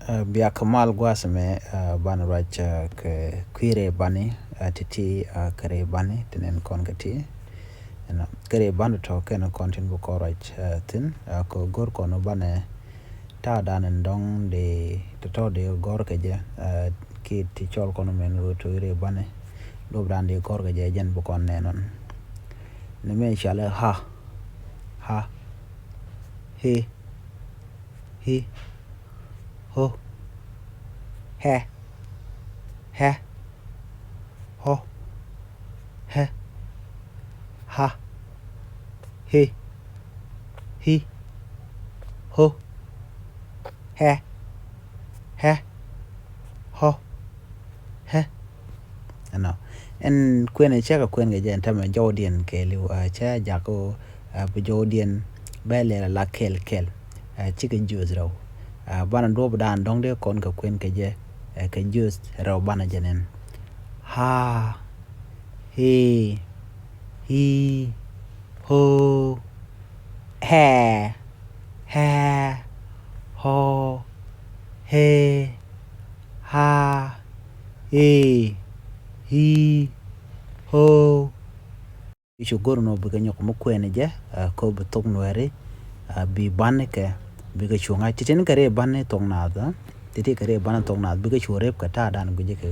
Bia kamal guasame ban racha ke quire bani titi kare bani tenen kongati na kare bani to ken kontin bu korach tin ko gor kono bane ta danen dong de to de gor ke je ki ti chol kono men to ire bani do brande gor ke je jen bu kon nenon ne me chale ha he ho he ho he ha he ho he ho he no en kwen che ka kwen ge jen tama jodien ke liu cha jako bu jodien bele la kel chicken juice raw bana do dan dong de kon ka kwen ke je ke juice raw bana jenen ha he ho he ho he ha ho isho goro no biga nyok mo kwene je ko bu tok nwere bi ban ke biga chunga titin kare ban tong na da titi kare ban tong na biga chore ka ta dan guje ke